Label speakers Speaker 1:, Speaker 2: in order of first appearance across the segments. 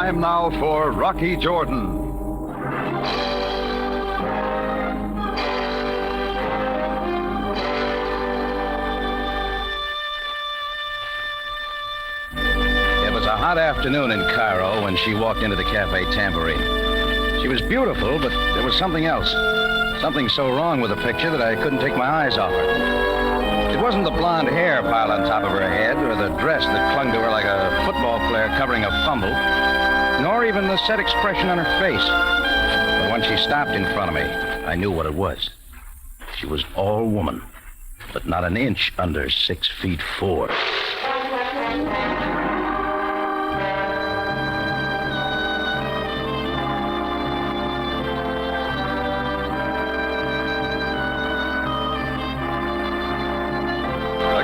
Speaker 1: Time now for Rocky Jordan.
Speaker 2: It was a hot afternoon in Cairo when she walked into the Cafe Tambourine. She was beautiful, but there was something else. Something so wrong with the picture that I couldn't take my eyes off her. It wasn't the blonde hair piled on top of her head or the dress that clung to her like a football player covering a fumble, nor even the set expression on her face. But when she stopped in front of me, I knew what it was. She was all woman, but not an inch under 6'4".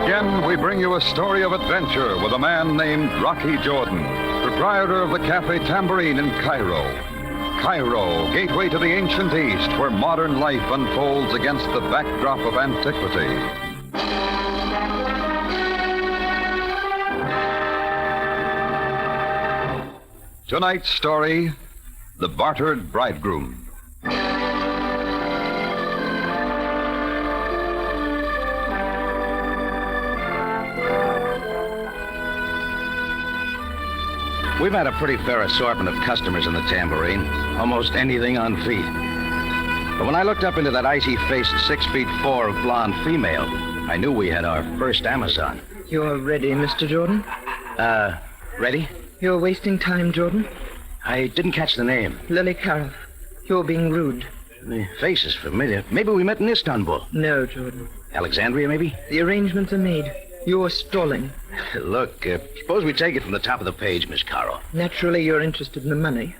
Speaker 1: Again, we bring you a story of adventure with a man named Rocky Jordan, proprietor of the Cafe Tambourine in Cairo. Cairo, gateway to the ancient East, where modern life unfolds against the backdrop of antiquity. Tonight's story, The Bartered Bridegroom.
Speaker 2: We've had a pretty fair assortment of customers in the Tambourine, almost anything on feet. But when I looked up into that icy-faced 6'4" blonde female, I knew we had our first Amazon.
Speaker 3: You're ready, Mr. Jordan?
Speaker 2: Ready?
Speaker 3: You're wasting time, Jordan.
Speaker 2: I didn't catch the name.
Speaker 3: Lily Karoff. You're being rude.
Speaker 2: The face is familiar. Maybe we met in Istanbul.
Speaker 3: No, Jordan.
Speaker 2: Alexandria, maybe?
Speaker 3: The arrangements are made. You're stalling.
Speaker 2: Look, suppose we take it from the top of the page, Miss Caro.
Speaker 3: Naturally, you're interested in the money.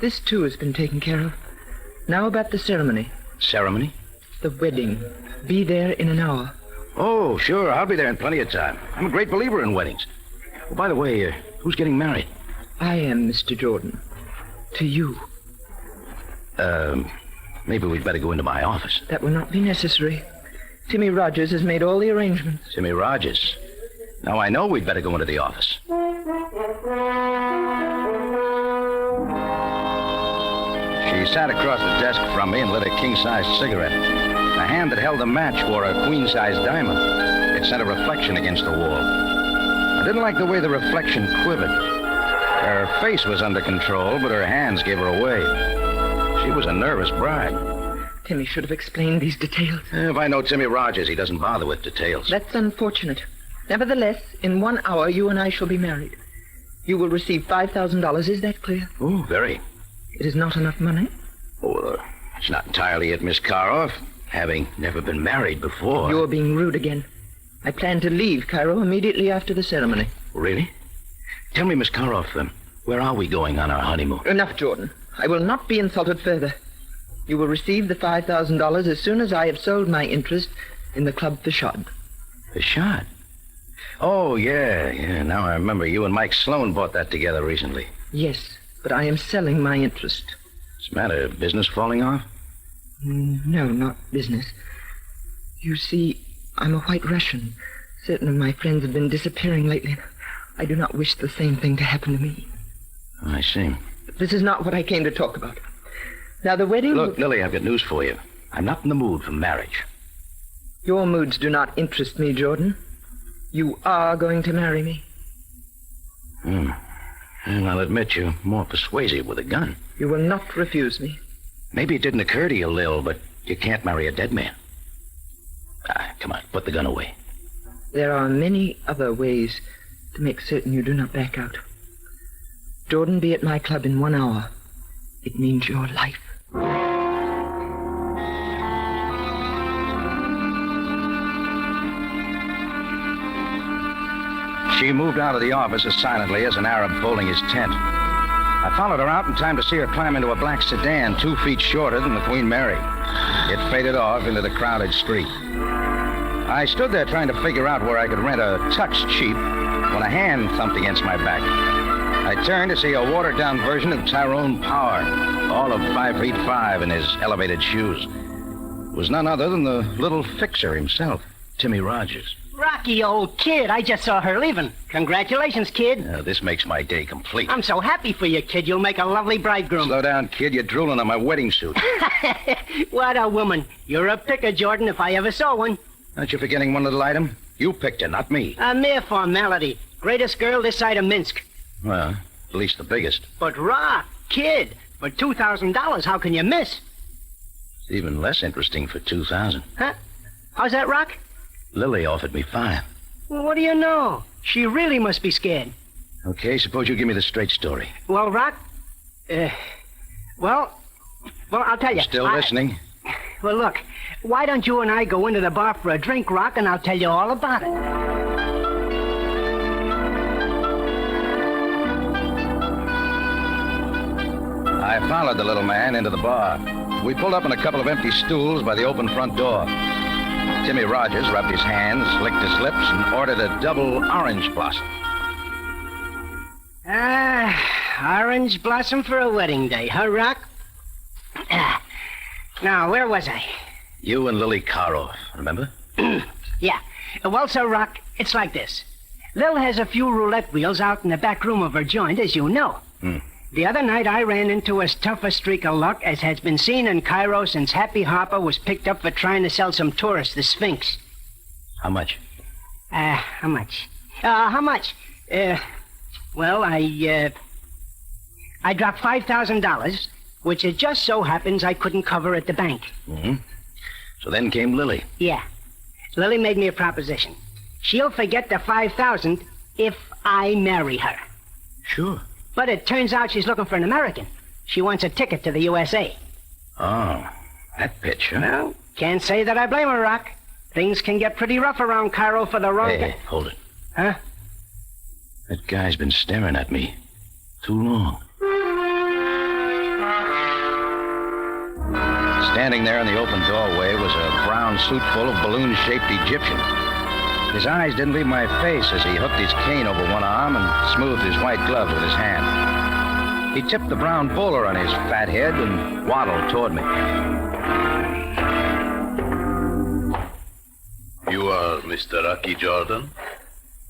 Speaker 3: This, too, has been taken care of. Now about the ceremony.
Speaker 2: Ceremony?
Speaker 3: The wedding. Be there in an hour.
Speaker 2: Oh, sure. I'll be there in plenty of time. I'm a great believer in weddings. Oh, by the way, who's getting married?
Speaker 3: I am, Mr. Jordan. To you.
Speaker 2: Maybe we'd better go into my office.
Speaker 3: That will not be necessary. Timmy Rogers has made all the arrangements.
Speaker 2: Timmy Rogers? Now, I know we'd better go into the office. She sat across the desk from me and lit a king-sized cigarette. The hand that held the match wore a queen-sized diamond. It sent a reflection against the wall. I didn't like the way the reflection quivered. Her face was under control, but her hands gave her away. She was a nervous bride.
Speaker 3: Timmy should have explained these details.
Speaker 2: If I know Timmy Rogers, he doesn't bother with details.
Speaker 3: That's unfortunate. Nevertheless, in 1 hour, you and I shall be married. You will receive $5,000. Is that clear?
Speaker 2: Oh, very.
Speaker 3: It is not enough money?
Speaker 2: Oh, it's not entirely it, Miss Karoff. Having never been married before.
Speaker 3: You're being rude again. I plan to leave Cairo immediately after the ceremony.
Speaker 2: Really? Tell me, Miss Karoff, where are we going on our honeymoon?
Speaker 3: Enough, Jordan. I will not be insulted further. You will receive the $5,000 as soon as I have sold my interest in the Club Fashad.
Speaker 2: Fashad? Oh, yeah. Now I remember you and Mike Sloan bought that together recently.
Speaker 3: Yes, but I am selling my interest.
Speaker 2: What's the matter? Business falling off?
Speaker 3: No, not business. You see, I'm a white Russian. Certain of my friends have been disappearing lately. I do not wish the same thing to happen to me.
Speaker 2: I see.
Speaker 3: But this is not what I came to talk about. Now, the wedding...
Speaker 2: Look, Lily, I've got news for you. I'm not in the mood for marriage.
Speaker 3: Your moods do not interest me, Jordan. You are going to marry me.
Speaker 2: And I'll admit you're more persuasive with a gun.
Speaker 3: You will not refuse me.
Speaker 2: Maybe it didn't occur to you, Lil, but you can't marry a dead man. Come on, put the gun away.
Speaker 3: There are many other ways to make certain you do not back out. Jordan, be at my club in 1 hour. It means your life.
Speaker 2: She moved out of the office as silently as an Arab folding his tent. I followed her out in time to see her climb into a black sedan 2 feet shorter than the Queen Mary. It faded off into the crowded street. I stood there trying to figure out where I could rent a tux cheap when a hand thumped against my back. I turned to see a watered-down version of Tyrone Power, all of 5'5" in his elevated shoes. It was none other than the little fixer himself, Timmy Rogers.
Speaker 4: Rocky, old kid, I just saw her leaving. Congratulations, kid.
Speaker 2: This makes my day complete.
Speaker 4: I'm so happy for you, kid. You'll make a lovely bridegroom.
Speaker 2: Slow down, kid. You're drooling on my wedding suit.
Speaker 4: What a woman. You're a picker, Jordan, if I ever saw one.
Speaker 2: Aren't you forgetting one little item? You picked her, not me.
Speaker 4: A mere formality. Greatest girl this side of Minsk.
Speaker 2: Well, at least the biggest.
Speaker 4: But Rock, kid, for $2,000, how can you miss?
Speaker 2: It's even less interesting for $2,000.
Speaker 4: Huh? How's that, Rock?
Speaker 2: Lily offered me $5.
Speaker 4: Well, what do you know? She really must be scared.
Speaker 2: Okay, suppose you give me the straight story.
Speaker 4: Well, Rock, well, I'll tell you.
Speaker 2: Still listening?
Speaker 4: Well, look, why don't you and I go into the bar for a drink, Rock, and I'll tell you all about it.
Speaker 2: I followed the little man into the bar. We pulled up on a couple of empty stools by the open front door. Timmy Rogers rubbed his hands, licked his lips, and ordered a double orange blossom.
Speaker 4: Orange blossom for a wedding day, huh, Rock? Now, where was I?
Speaker 2: You and Lily Karoff, remember?
Speaker 4: Yeah. Well, so, Rock, it's like this. Lil has a few roulette wheels out in the back room of her joint, as you know. The other night, I ran into as tough a streak of luck as has been seen in Cairo since Happy Harper was picked up for trying to sell some tourists the Sphinx.
Speaker 2: How much?
Speaker 4: How much? How much? Well, I dropped $5,000, which it just so happens I couldn't cover at the bank.
Speaker 2: Mm-hmm. So then came Lily.
Speaker 4: Yeah. Lily made me a proposition. She'll forget the $5,000 if I marry her.
Speaker 2: Sure.
Speaker 4: But it turns out she's looking for an American. She wants a ticket to the USA.
Speaker 2: Oh, that pitch, huh?
Speaker 4: Well, can't say that I blame her, Rock. Things can get pretty rough around Cairo for the wrong...
Speaker 2: Hey, hold it.
Speaker 4: Huh?
Speaker 2: That guy's been staring at me too long. Standing there in the open doorway was a brown suit full of balloon-shaped Egyptian. His eyes didn't leave my face as he hooked his cane over one arm and smoothed his white glove with his hand. He tipped the brown bowler on his fat head and waddled toward me.
Speaker 5: You are Mr. Rocky Jordan?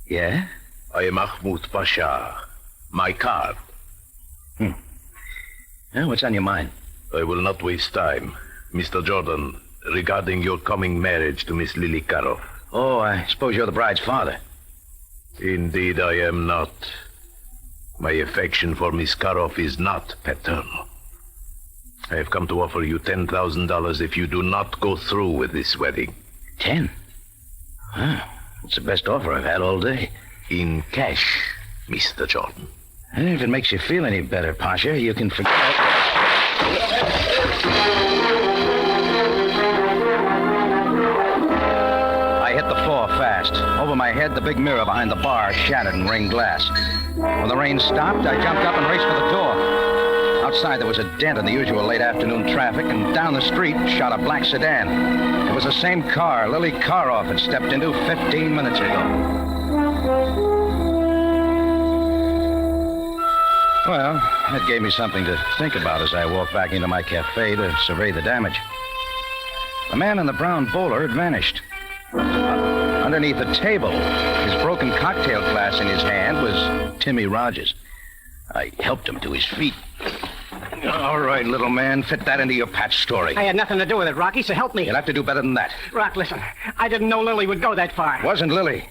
Speaker 2: Yeah?
Speaker 5: I am Mahmoud Pasha. My card.
Speaker 2: Yeah, what's on your mind?
Speaker 5: I will not waste time. Mr. Jordan, regarding your coming marriage to Miss Lily Karoff.
Speaker 2: Oh, I suppose you're the bride's father.
Speaker 5: Indeed, I am not. My affection for Miss Karoff is not paternal. I have come to offer you $10,000 if you do not go through with this wedding.
Speaker 2: 10? Huh. It's the best offer I've had all day.
Speaker 5: In cash, Mr. Jordan.
Speaker 2: And if it makes you feel any better, Pasha, you can forget... I hit the floor fast. Over my head, the big mirror behind the bar shattered and rained glass. When the rain stopped, I jumped up and raced for the door. Outside, there was a dent in the usual late afternoon traffic, and down the street shot a black sedan. It was the same car Lily Karoff had stepped into 15 minutes ago. Well, that gave me something to think about as I walked back into my cafe to survey the damage. The man in the brown bowler had vanished. Underneath the table, his broken cocktail glass in his hand, was Timmy Rogers. I helped him to his feet. All right, little man, fit that into your patch story.
Speaker 4: I had nothing to do with it, Rocky, so help me.
Speaker 2: You'll have to do better than that.
Speaker 4: Rock, listen. I didn't know Lily would go that far.
Speaker 2: It wasn't Lily.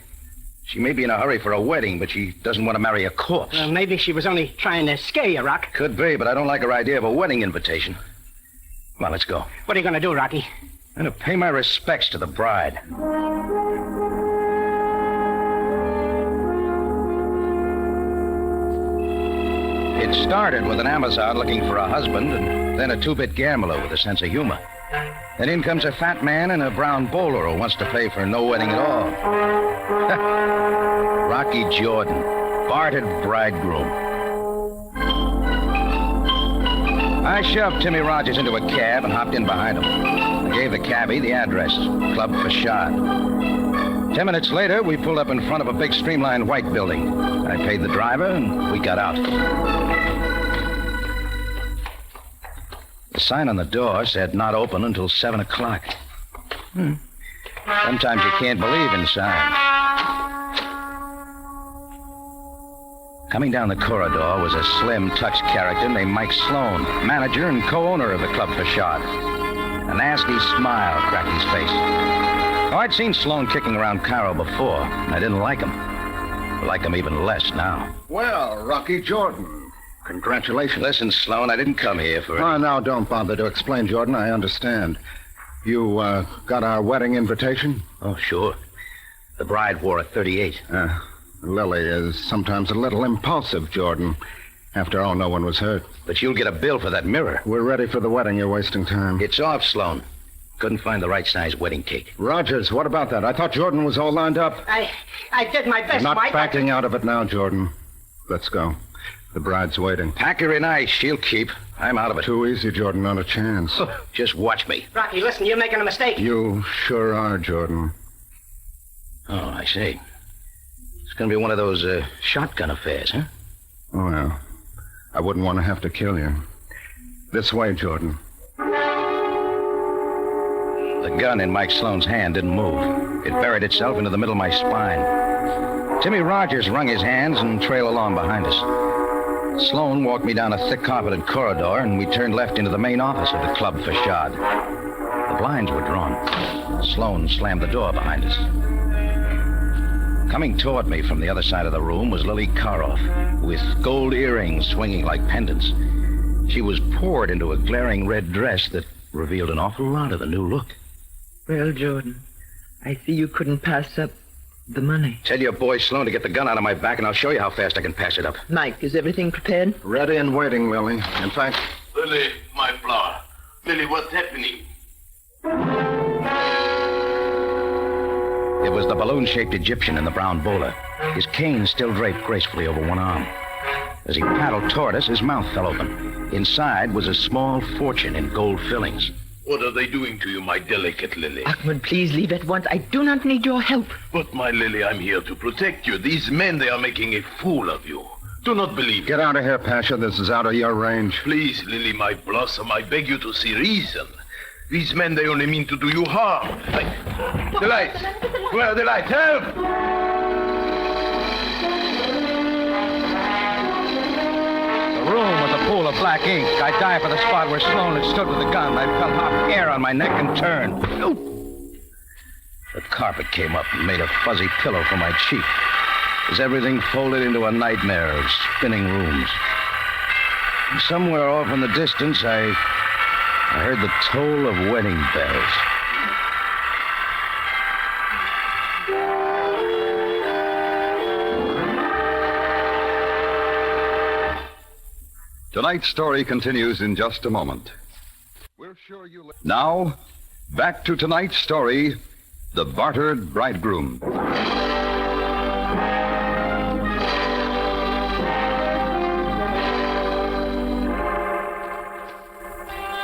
Speaker 2: She may be in a hurry for a wedding, but she doesn't want to marry a corpse.
Speaker 4: Well, maybe she was only trying to scare you, Rock.
Speaker 2: Could be, but I don't like her idea of a wedding invitation. Come on, let's go.
Speaker 4: What are you going to do, Rocky?
Speaker 2: I'm going to pay my respects to the bride. It started with an Amazon looking for a husband, and then a two-bit gambler with a sense of humor. Then in comes a fat man in a brown bowler who wants to pay for no wedding at all. Rocky Jordan, Bartered Bridegroom. I shoved Timmy Rogers into a cab and hopped in behind him. I gave the cabbie the address, Club Facade. 10 minutes later, we pulled up in front of a big streamlined white building. I paid the driver, and we got out. The sign on the door said not open until 7 o'clock. Sometimes you can't believe in signs. Coming down the corridor was a slim, touched character named Mike Sloan, manager and co-owner of the Club Facade. A nasty smile cracked his face. Oh, I'd seen Sloan kicking around Cairo before, and I didn't like him. I like him even less now.
Speaker 6: Well, Rocky Jordan, congratulations.
Speaker 2: Listen, Sloan, I didn't come here for...
Speaker 6: Oh, now, don't bother to explain, Jordan. I understand. You, got our wedding invitation?
Speaker 2: Oh, sure. The bride wore a 38.
Speaker 6: Lily is sometimes a little impulsive, Jordan. After all, no one was hurt.
Speaker 2: But you'll get a bill for that mirror.
Speaker 6: We're ready for the wedding. You're wasting time.
Speaker 2: It's off, Sloan. Couldn't find the right size wedding cake.
Speaker 6: Rogers, what about that? I thought Jordan was all lined up.
Speaker 4: I did my best,
Speaker 6: You're not
Speaker 4: Mike.
Speaker 6: backing out of it now, Jordan. Let's go. The bride's waiting.
Speaker 2: Pack her in ice. She'll keep. I'm out of it.
Speaker 6: Too easy, Jordan. Not a chance.
Speaker 2: Just watch me.
Speaker 4: Rocky, listen, you're making a mistake.
Speaker 6: You sure are, Jordan.
Speaker 2: Oh, I see. It's going to be one of those shotgun affairs, huh?
Speaker 6: Oh, well. I wouldn't want to have to kill you. This way, Jordan.
Speaker 2: The gun in Mike Sloan's hand didn't move. It buried itself into the middle of my spine. Timmy Rogers wrung his hands and trailed along behind us. Sloan walked me down a thick carpeted corridor, and we turned left into the main office of the Club Facade. The blinds were drawn. Sloan slammed the door behind us. Coming toward me from the other side of the room was Lily Karoff, with gold earrings swinging like pendants. She was poured into a glaring red dress that revealed an awful lot of the new look.
Speaker 3: Well, Jordan, I see you couldn't pass up the money.
Speaker 2: Tell your boy Sloan to get the gun out of my back, and I'll show you how fast I can pass it up.
Speaker 3: Mike, is everything prepared?
Speaker 6: Ready and waiting, Lily. In fact...
Speaker 5: Lily, my flower. Lily, what's happening?
Speaker 2: It was the balloon-shaped Egyptian in the brown bowler, his cane still draped gracefully over one arm. As he paddled toward us, his mouth fell open. Inside was a small fortune in gold fillings.
Speaker 5: What are they doing to you, my delicate Lily?
Speaker 3: Ahmed, please leave at once. I do not need your help.
Speaker 5: But, my Lily, I'm here to protect you. These men, they are making a fool of you. Do not believe.
Speaker 6: Get out of here, Pasha. This is out of your range.
Speaker 5: Please, Lily, my blossom, I beg you to see reason. These men, they only mean to do you harm. The lights. Where are the lights? Help!
Speaker 2: The room was a pool of black ink. I dived for the spot where Sloan had stood with the gun. I felt hot air on my neck and turned. The carpet came up and made a fuzzy pillow for my cheek as everything folded into a nightmare of spinning rooms. And somewhere off in the distance, I heard the toll of wedding bells.
Speaker 1: Tonight's story continues in just a moment. We're sure you... Now, back to tonight's story, The Bartered Bridegroom.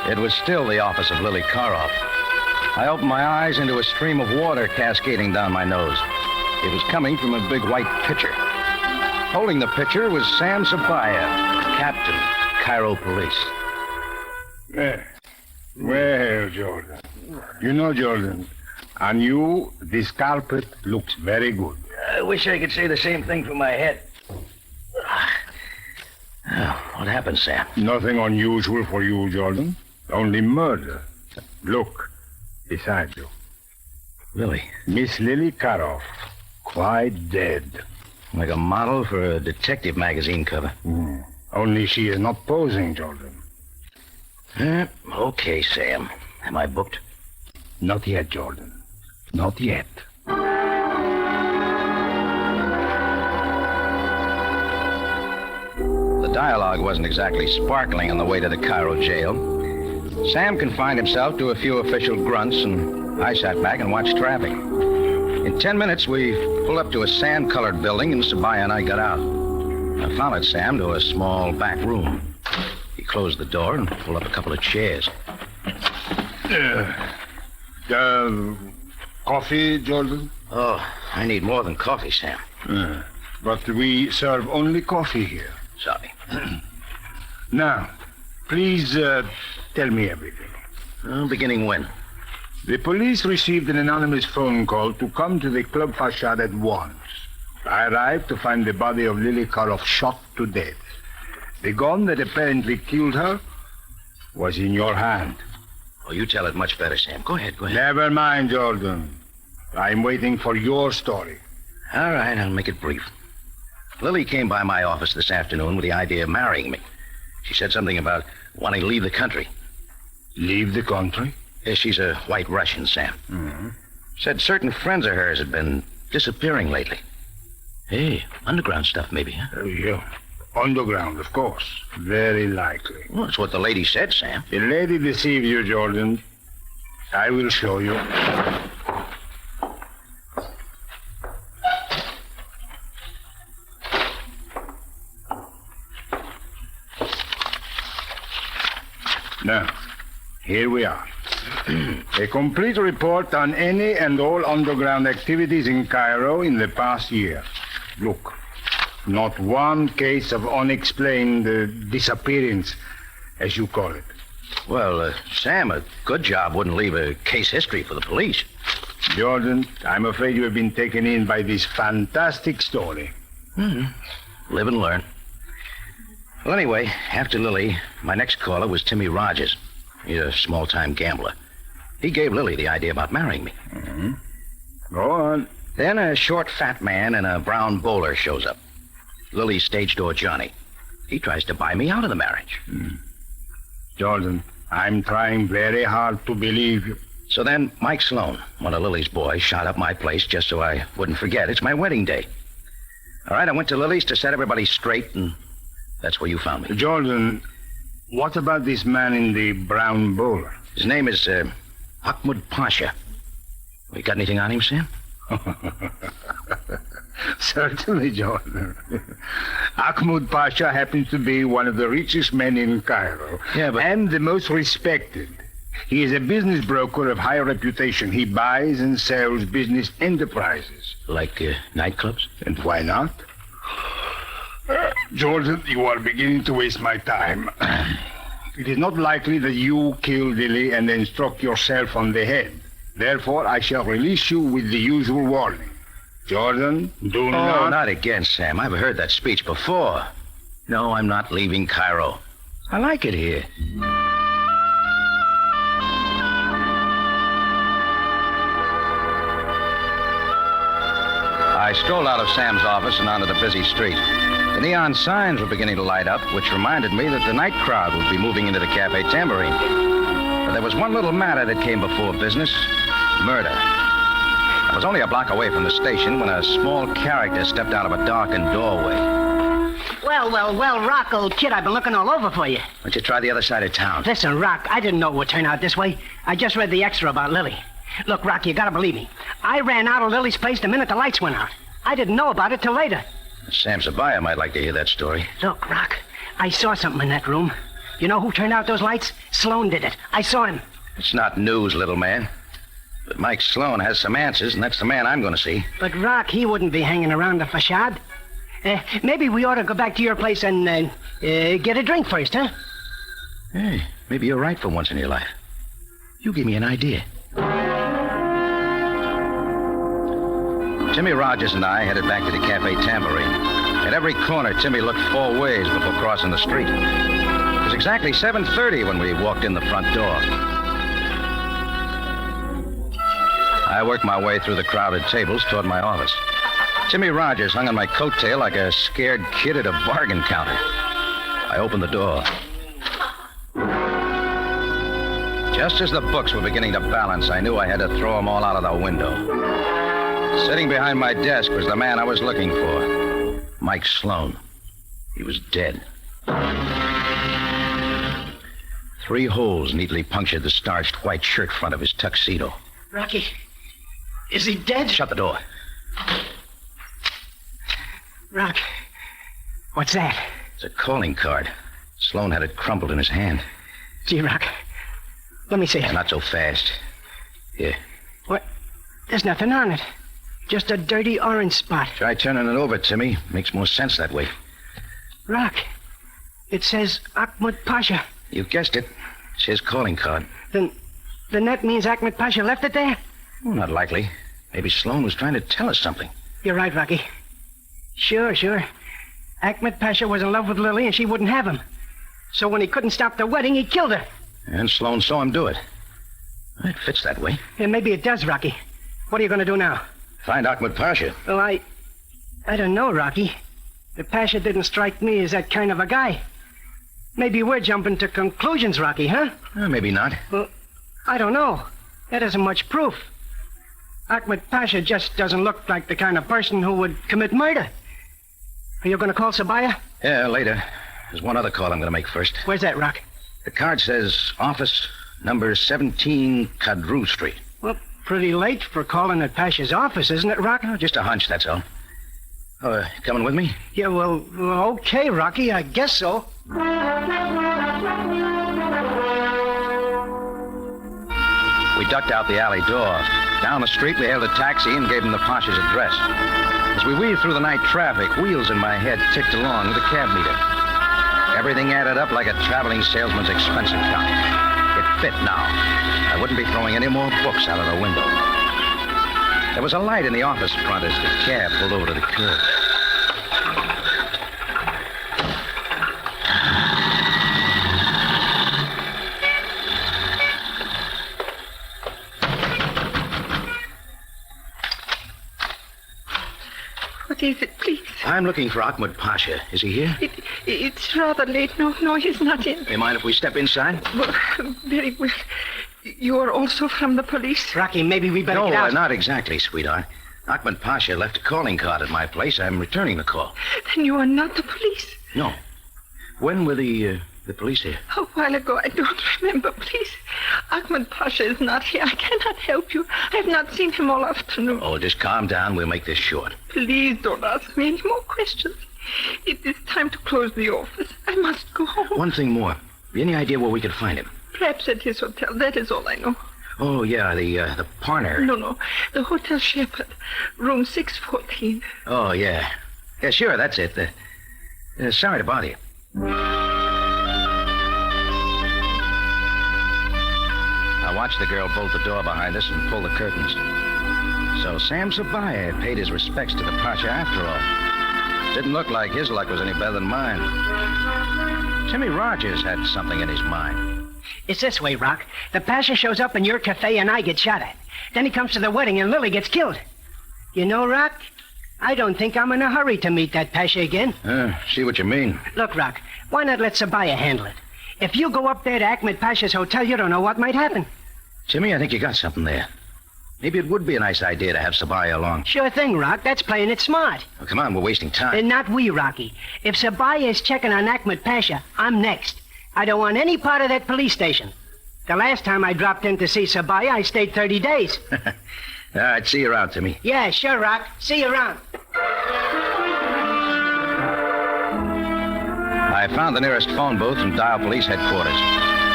Speaker 2: It was still the office of Lily Karoff. I opened my eyes into a stream of water cascading down my nose. It was coming from a big white pitcher. Holding the pitcher was Sam Sabaya, captain, Cairo Police.
Speaker 7: Well, Jordan. You know, Jordan, on you, this carpet looks very good.
Speaker 2: I wish I could say the same thing for my head. What happened, Sam?
Speaker 7: Nothing unusual for you, Jordan. Only murder. Look, beside you.
Speaker 2: Lily?
Speaker 7: Miss Lily Karoff, quite dead.
Speaker 2: Like a model for a detective magazine cover.
Speaker 7: Only she is not posing, Jordan.
Speaker 2: Okay, Sam. Am I booked?
Speaker 7: Not yet, Jordan. Not yet.
Speaker 2: The dialogue wasn't exactly sparkling on the way to the Cairo jail. Sam confined himself to a few official grunts, and I sat back and watched traffic. In 10 minutes, we pulled up to a sand-colored building, and Sabaya and I got out. I followed Sam to a small back room. He closed the door and pulled up a couple of chairs.
Speaker 7: Coffee, Jordan?
Speaker 2: Oh, I need more than coffee, Sam.
Speaker 7: But we serve only coffee here.
Speaker 2: Sorry.
Speaker 7: Now, please tell me everything.
Speaker 2: Beginning when?
Speaker 7: The police received an anonymous phone call to come to the Club Facade at once. I arrived to find the body of Lily Karloff shot to death. The gun that apparently killed her was in your hand.
Speaker 2: Oh, you tell it much better, Sam. Go ahead.
Speaker 7: Never mind, Jordan. I'm waiting for your story.
Speaker 2: All right, I'll make it brief. Lily came by my office this afternoon with the idea of marrying me. She said something about wanting to leave the country.
Speaker 7: Leave the country?
Speaker 2: Yes, she's a white Russian, Sam.
Speaker 7: Mm-hmm.
Speaker 2: Said certain friends of hers had been disappearing lately. Hey, underground stuff maybe, huh?
Speaker 7: Yeah. Underground, of course. Very likely.
Speaker 2: Well, that's what the lady said, Sam.
Speaker 7: The lady deceived you, Jordan. I will show you. Now, here we are. A complete report on any and all underground activities in Cairo in the past year. Look, not one case of unexplained disappearance, as you call it.
Speaker 2: Well, Sam, a good job wouldn't leave a case history for the police.
Speaker 7: Jordan, I'm afraid you have been taken in by this fantastic story.
Speaker 2: Live and learn. Well, anyway, after Lily, my next caller was Timmy Rogers. He's a small-time gambler. He gave Lily the idea about marrying me.
Speaker 7: Mm-hmm. Go on.
Speaker 2: Then a short, fat man in a brown bowler shows up. Lily's stage door Johnny. He tries to buy me out of the marriage.
Speaker 7: Jordan, I'm trying very hard to believe you.
Speaker 2: So then Mike Sloan, one of Lily's boys, shot up my place just so I wouldn't forget. It's my wedding day. All right, I went to Lily's to set everybody straight, and that's where you found me.
Speaker 7: Jordan, what about this man in the brown bowler?
Speaker 2: His name is Ahmad Pasha. We got anything on him, Sam?
Speaker 7: Certainly, Jordan. Ahmad Pasha happens to be one of the richest men in Cairo.
Speaker 2: Yeah, but...
Speaker 7: And the most respected. He is a business broker of high reputation. He buys and sells business enterprises.
Speaker 2: Like nightclubs?
Speaker 7: And why not? Jordan, you are beginning to waste my time. It is not likely that you killed Lily and then struck yourself on the head. Therefore, I shall release you with the usual warning. Jordan, do not...
Speaker 2: Oh, not again, Sam. I've heard that speech before. No, I'm not leaving Cairo. I like it here. I strolled out of Sam's office and onto the busy street. The neon signs were beginning to light up, which reminded me that the night crowd would be moving into the Cafe Tambourine. But there was one little matter that came before business: murder. I was only a block away from the station when a small character stepped out of a darkened doorway.
Speaker 4: Well, Rock, old kid, I've been looking all over for you.
Speaker 2: Why don't you try the other side of town?
Speaker 4: Listen, Rock, I didn't know it would turn out this way. I just read the extra about Lily. Look, Rock, you gotta believe me. I ran out of Lily's place the minute the lights went out. I didn't know about it till later.
Speaker 2: Sam Sabaya might like to hear that story.
Speaker 4: Look, Rock, I saw something in that room. You know who turned out those lights? Sloan did it. I saw him.
Speaker 2: It's not news, little man. But Mike Sloan has some answers, and that's the man I'm going to see.
Speaker 4: But, Rock, he wouldn't be hanging around the facade. Maybe we ought to go back to your place and get a drink first, huh?
Speaker 2: Hey, maybe you're right for once in your life. You give me an idea. Timmy Rogers and I headed back to the Cafe Tambourine. At every corner, Timmy looked 4 ways before crossing the street. It was exactly 7:30 when we walked in the front door. I worked my way through the crowded tables toward my office. Timmy Rogers hung on my coattail like a scared kid at a bargain counter. I opened the door. Just as the books were beginning to balance, I knew I had to throw them all out of the window. Sitting behind my desk was the man I was looking for, Mike Sloan. He was dead. 3 holes neatly punctured the starched white shirt front of his tuxedo.
Speaker 4: Rocky, is he dead?
Speaker 2: Shut the door.
Speaker 4: Rock, what's that?
Speaker 2: It's a calling card. Sloan had it crumpled in his hand.
Speaker 4: Gee, Rock, let me see it.
Speaker 2: Not so fast. Here.
Speaker 4: What? There's nothing on it. Just a dirty orange spot.
Speaker 2: Try turning it over, Timmy. Makes more sense that way.
Speaker 4: Rock, it says Ahmad Pasha.
Speaker 2: You guessed it. It's his calling card.
Speaker 4: Then that means Ahmad Pasha left it there?
Speaker 2: Well, not likely. Maybe Sloan was trying to tell us something.
Speaker 4: You're right, Rocky. Sure. Ahmed Pasha was in love with Lily and she wouldn't have him. So when he couldn't stop the wedding, he killed her.
Speaker 2: And Sloan saw him do it. It fits that way.
Speaker 4: Yeah, maybe it does, Rocky. What are you going to do now?
Speaker 2: Find Ahmed Pasha.
Speaker 4: Well, I don't know, Rocky. The Pasha didn't strike me as that kind of a guy. Maybe we're jumping to conclusions, Rocky, huh?
Speaker 2: Maybe not.
Speaker 4: Well, I don't know. That isn't much proof. Ahmed Pasha just doesn't look like the kind of person who would commit murder. Are you going to call Sabaya?
Speaker 2: Yeah, later. There's one other call I'm going to make first.
Speaker 4: Where's that, Rock?
Speaker 2: The card says office number 17 Kadru Street.
Speaker 4: Well, pretty late for calling at Pasha's office, isn't it, Rock?
Speaker 2: Oh, just a hunch, that's all. Oh, coming with me?
Speaker 4: Yeah, well, okay, Rocky, I guess so.
Speaker 2: We ducked out the alley door. Down the street, we hailed a taxi and gave him the Pasha's address. As we weaved through the night traffic, wheels in my head ticked along with a cab meter. Everything added up like a traveling salesman's expense account. It fit now. I wouldn't be throwing any more books out of the window. There was a light in the office front as the cab pulled over to the curb.
Speaker 3: What is it, please?
Speaker 2: I'm looking for Ahmed Pasha. Is he here?
Speaker 3: It's rather late. No, he's not in.
Speaker 2: Do you mind if we step inside?
Speaker 3: Well, very well. You are also from the police?
Speaker 4: Rocky, maybe we better get out.
Speaker 2: No, not exactly, sweetheart. Ahmed Pasha left a calling card at my place. I'm returning the call.
Speaker 3: Then you are not the police?
Speaker 2: No. When were the police here?
Speaker 3: A while ago. I don't remember. Please. Ahmed Pasha is not here. I cannot help you. I have not seen him all afternoon.
Speaker 2: Oh, just calm down. We'll make this short.
Speaker 3: Please don't ask me any more questions. It is time to close the office. I must go home.
Speaker 2: One thing more. Any idea where we could find him?
Speaker 3: Perhaps at his hotel. That is all I know.
Speaker 2: Oh, yeah, the Parner.
Speaker 3: No. The Hotel Shepherd. Room 614.
Speaker 2: Oh, yeah. Yeah, sure, that's it. Sorry to bother you. I watched the girl bolt the door behind us and pull the curtains. So Sam Sabaya had paid his respects to the Pasha after all. Didn't look like his luck was any better than mine. Jimmy Rogers had something in his mind.
Speaker 4: It's this way, Rock. The Pasha shows up in your cafe and I get shot at. Then he comes to the wedding and Lily gets killed. You know, Rock, I don't think I'm in a hurry to meet that Pasha again.
Speaker 2: See what you mean.
Speaker 4: Look, Rock, why not let Sabaya handle it? If you go up there to Ahmed Pasha's hotel, you don't know what might happen.
Speaker 2: Jimmy, I think you got something there. Maybe it would be a nice idea to have Sabaya along.
Speaker 4: Sure thing, Rock. That's playing it smart.
Speaker 2: Oh, come on, we're wasting time.
Speaker 4: And not we, Rocky. If Sabaya is checking on Ahmed Pasha, I'm next. I don't want any part of that police station. The last time I dropped in to see Sabaya, I stayed 30 days.
Speaker 2: All right, see you around, Timmy.
Speaker 4: Yeah, sure, Rock. See you around.
Speaker 2: I found the nearest phone booth and dialed police headquarters.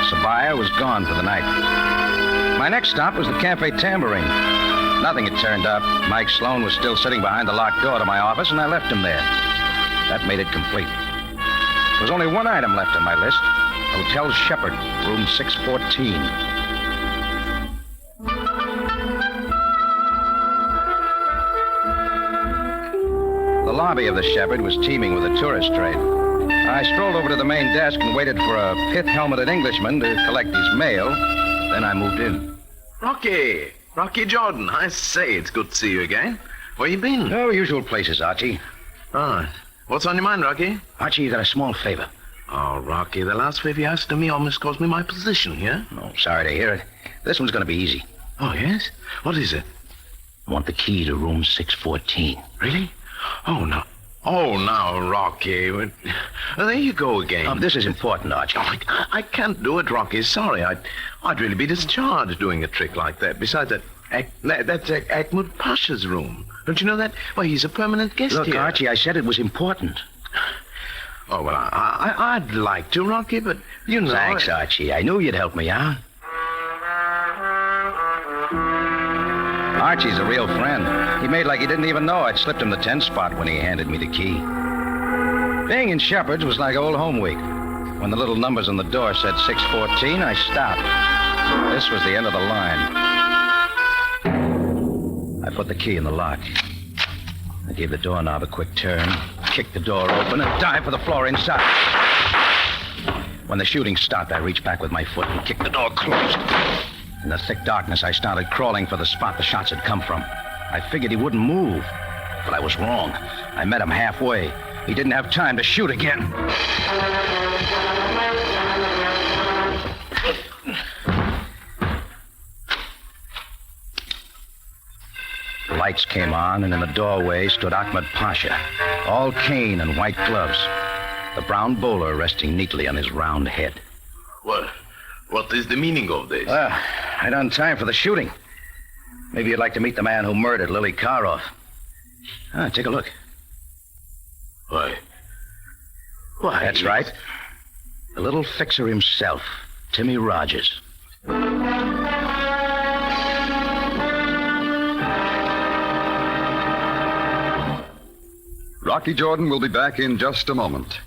Speaker 2: Sabaya was gone for the night. My next stop was the Cafe Tambourine. Nothing had turned up. Mike Sloan was still sitting behind the locked door to my office, and I left him there. That made it complete. There was only one item left on my list. Hotel Shepherd, room 614. The lobby of the Shepherd was teeming with a tourist trade. I strolled over to the main desk and waited for a pith-helmeted Englishman to collect his mail. Then I moved in.
Speaker 5: Rocky Jordan, I say, it's good to see you again. Where you been?
Speaker 2: Oh, usual places, Archie.
Speaker 5: Ah, what's on your mind, Rocky?
Speaker 2: Archie, you got a small favor.
Speaker 5: Oh, Rocky, the last favor you asked of me almost cost me my position, yeah?
Speaker 2: Oh, sorry to hear it. This one's going to be easy.
Speaker 5: Oh, yes? What is it?
Speaker 2: I want the key to room 614.
Speaker 5: Really? Oh, no. Oh, now, Rocky. There you go again.
Speaker 2: This is important, Archie.
Speaker 5: Oh, I can't do it, Rocky. Sorry. I'd really be discharged doing a trick like that. Besides, that's Ahmed Pasha's room. Don't you know that? Well, he's a permanent guest
Speaker 2: Look,
Speaker 5: here.
Speaker 2: Archie, I said it was important.
Speaker 5: Oh, well, I'd like to, Rocky, but you know...
Speaker 2: Thanks, Archie. I knew you'd help me out. Archie's a real friend. He made like he didn't even know I'd slipped him the 10 spot when he handed me the key. Being in Shepherd's was like old home week. When the little numbers on the door said 614, I stopped. This was the end of the line. I put the key in the lock. I gave the doorknob a quick turn, kicked the door open, and dived for the floor inside. When the shooting stopped, I reached back with my foot and kicked the door closed. In the thick darkness, I started crawling for the spot the shots had come from. I figured he wouldn't move, but I was wrong. I met him halfway. He didn't have time to shoot again. The lights came on, and in the doorway stood Ahmed Pasha, all cane and white gloves, the brown bowler resting neatly on his round head.
Speaker 5: What is the meaning of this?
Speaker 2: Right on time for the shooting. Maybe you'd like to meet the man who murdered Lily Karoff. Take a look.
Speaker 5: Why?
Speaker 2: That's right. The little fixer himself, Timmy Rogers.
Speaker 1: Rocky Jordan will be back in just a moment.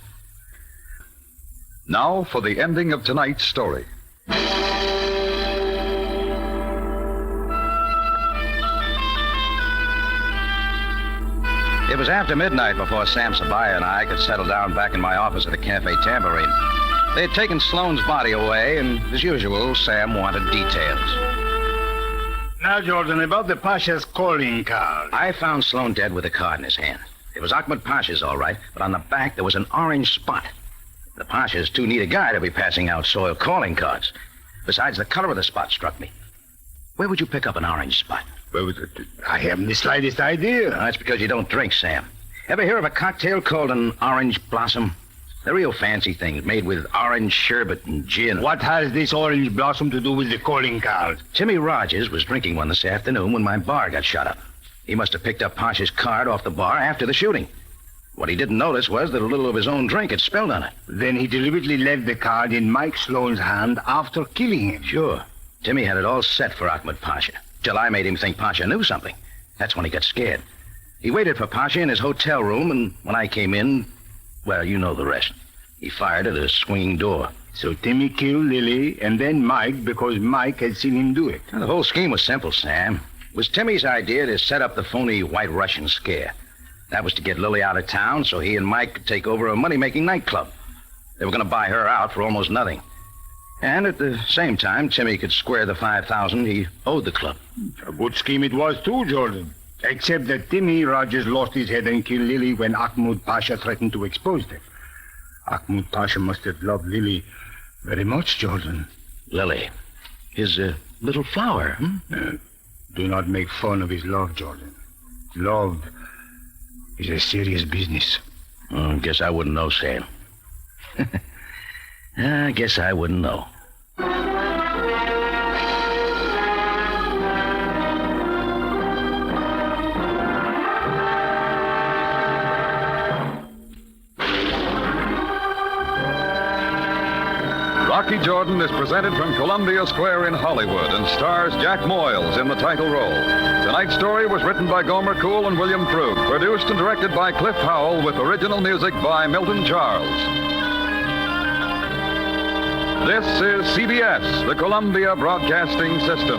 Speaker 1: Now for the ending of tonight's story.
Speaker 2: It was after midnight before Sam Sabaya and I could settle down back in my office at the Cafe Tambourine. They had taken Sloane's body away, and as usual, Sam wanted details.
Speaker 7: Now, Jordan, about the Pasha's calling card.
Speaker 2: I found Sloane dead with a card in his hand. It was Ahmed Pasha's, all right, but on the back there was an orange spot. The Pasha's too neat a guy to be passing out soiled calling cards. Besides, the color of the spot struck me. Where would you pick up an orange spot?
Speaker 7: Well, I haven't the slightest idea.
Speaker 2: That's because you don't drink, Sam. Ever hear of a cocktail called an orange blossom? They're real fancy things made with orange sherbet and gin.
Speaker 7: What has this orange blossom to do with the calling card?
Speaker 2: Timmy Rogers was drinking one this afternoon when my bar got shot up. He must have picked up Pasha's card off the bar after the shooting. What he didn't notice was that a little of his own drink had spilled on it.
Speaker 7: Then he deliberately left the card in Mike Sloane's hand after killing him.
Speaker 2: Sure. Timmy had it all set for Ahmed Pasha, till I made him think Pasha knew something. That's when he got scared. He waited for Pasha in his hotel room, and when I came in, well, you know the rest. He fired at a swinging door.
Speaker 7: So Timmy killed Lily and then Mike because Mike had seen him do it.
Speaker 2: Now, the whole scheme was simple, Sam. It was Timmy's idea to set up the phony White Russian scare. That was to get Lily out of town so he and Mike could take over a money-making nightclub. They were going to buy her out for almost nothing. And at the same time, Timmy could square the $5,000 he owed the club.
Speaker 7: A good scheme it was, too, Jordan. Except that Timmy Rogers lost his head and killed Lily when Ahmed Pasha threatened to expose them. Ahmed Pasha must have loved Lily very much, Jordan.
Speaker 2: Lily. His little flower,
Speaker 7: Do not make fun of his love, Jordan. Love is a serious business.
Speaker 2: I guess I wouldn't know, Sam. I guess I wouldn't know.
Speaker 1: Rocky Jordan is presented from Columbia Square in Hollywood and stars Jack Moyles in the title role. Tonight's story was written by Gomer Cool and William Krug, produced and directed by Cliff Howell with original music by Milton Charles. This is CBS, the Columbia Broadcasting System.